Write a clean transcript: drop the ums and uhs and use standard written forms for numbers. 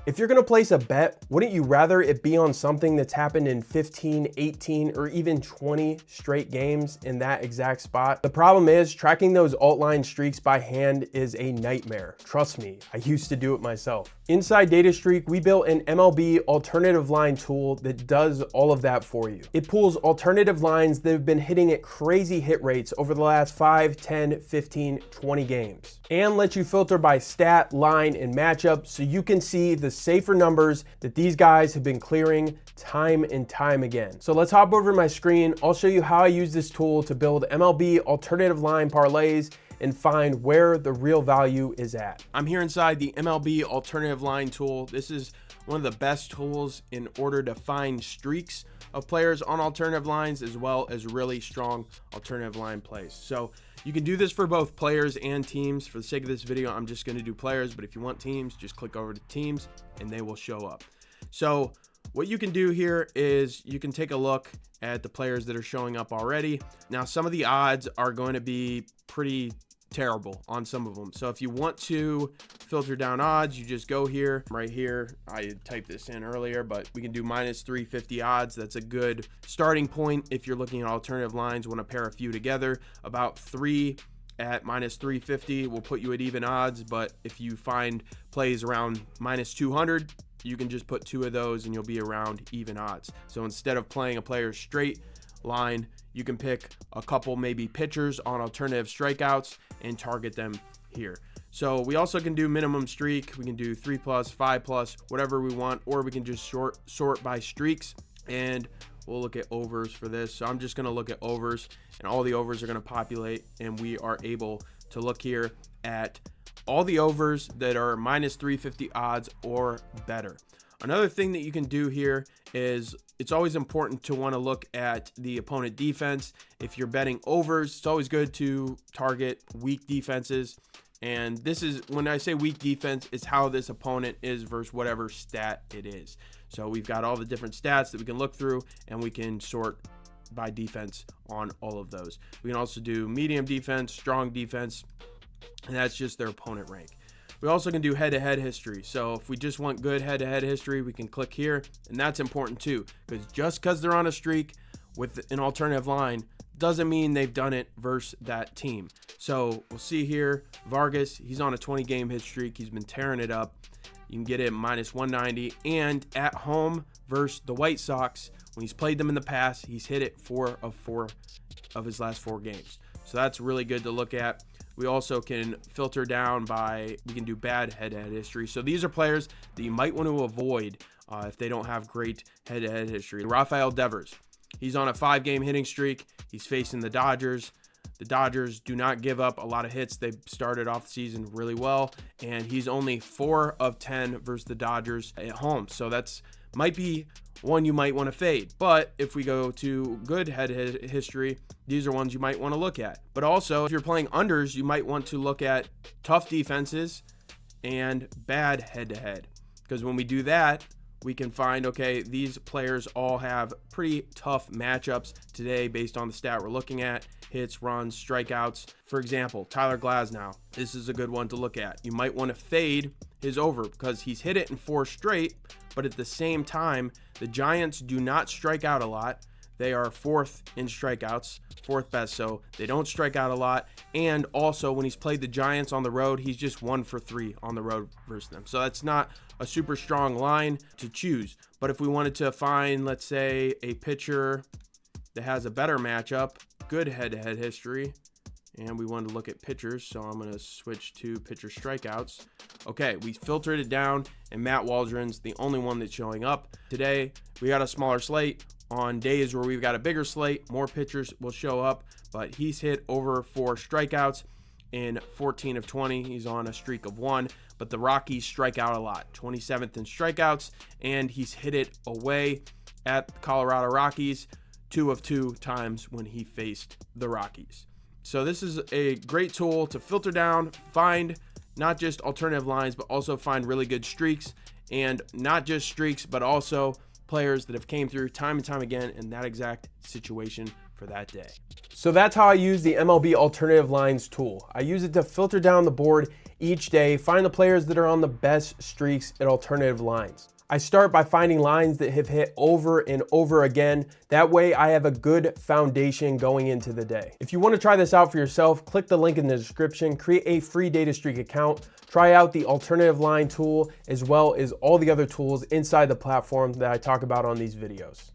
If you're gonna place a bet, wouldn't you rather it be on something that's happened in 15, 18, or even 20 straight games in that exact spot? The problem is tracking those alt line streaks by hand is a nightmare. Trust me, I used to do it myself. Inside DataStreak, we built an MLB alternative line tool that does all of that for you. It pulls alternative lines that have been hitting at crazy hit rates over the last 5, 10, 15, 20 games, and lets you filter by stat, line, and matchup so you can see the safer numbers that these guys have been clearing time and time again. So let's hop over to my screen. I'll show you how I use this tool to build MLB alternative line parlays and find where the real value is at. I'm here inside the MLB alternative line tool. This is one of the best tools in order to find streaks of players on alternative lines, as well as really strong alternative line plays. So you can do this for both players and teams. For the sake of this video, I'm just going to do players, but if you want teams, just click over to teams and they will show up. So what you can do here is you can take a look at the players that are showing up already. Now, some of the odds are going to be pretty terrible on some of them. So if you want to filter down odds, you just go here, right here. I typed this in earlier, but we can do minus 350 odds. That's a good starting point if you're looking at alternative lines, want to pair a few together. About 3 at minus 350 will put you at even odds, but if you find plays around minus 200, you can just put 2 of those and you'll be around even odds. So instead of playing a player straight line, you can pick a couple maybe pitchers on alternative strikeouts and target them here. So we also can do minimum streak. We can do 3+, 5+, whatever we want, or we can just sort by streaks, and we'll look at overs for this. So I'm just going to look at overs, and all the overs are going to populate, and we are able to look here at all the overs that are minus 350 odds or better. Another thing that you can do here is it's always important to want to look at the opponent defense. If you're betting overs, it's always good to target weak defenses. And this is, when I say weak defense, it's how this opponent is versus whatever stat it is. So we've got all the different stats that we can look through, and we can sort by defense on all of those. We can also do medium defense, strong defense, and that's just their opponent rank. We also can do head-to-head history. So if we just want good head-to-head history, we can click here, and that's important too, because just because they're on a streak with an alternative line doesn't mean they've done it versus that team. So we'll see here, Vargas, he's on a 20-game hit streak. He's been tearing it up. You can get it minus 190, and at home versus the White Sox, when he's played them in the past, he's hit it 4 of 4 of his last 4 games. So that's really good to look at. We also can filter down by, we can do bad head-to-head history. So these are players that you might want to avoid if they don't have great head-to-head history. Rafael Devers, he's on a 5-game hitting streak. He's facing the Dodgers. The Dodgers do not give up a lot of hits. They started off the season really well, and he's only 4 of 10 versus the Dodgers at home. So that's might be one you might want to fade. But if we go to good head-to-head history, these are ones you might want to look at. But also, if you're playing unders, you might want to look at tough defenses and bad head-to-head. Because when we do that, we can find, okay, these players all have pretty tough matchups today based on the stat we're looking at. Hits, runs, strikeouts. For example, Tyler Glasnow. This is a good one to look at. You might want to fade his over because he's hit it in 4 straight, but at the same time, the Giants do not strike out a lot. They are 4th in strikeouts, 4th best, so they don't strike out a lot. And also, when he's played the Giants on the road, he's just 1 for 3 on the road versus them. So that's not a super strong line to choose. But if we wanted to find, let's say, a pitcher that has a better matchup, good head-to-head history, and we wanted to look at pitchers, so I'm going to switch to pitcher strikeouts. Okay, we filtered it down, and Matt Waldron's the only one that's showing up. Today, we got a smaller slate. On days where we've got a bigger slate, more pitchers will show up, but he's hit over 4 strikeouts in 14 of 20. He's on a streak of 1, but the Rockies strike out a lot, 27th in strikeouts, and he's hit it away at the Colorado Rockies 2 of 2 times when he faced the Rockies. So this is a great tool to filter down, find not just alternative lines, but also find really good streaks, and not just streaks, but also players that have came through time and time again in that exact situation for that day. So that's how I use the MLB alternative lines tool. I use it to filter down the board each day, find the players that are on the best streaks at alternative lines. I start by finding lines that have hit over and over again. That way I have a good foundation going into the day. If you want to try this out for yourself, click the link in the description, create a free DataStreak account, try out the alternative line tool, as well as all the other tools inside the platform that I talk about on these videos.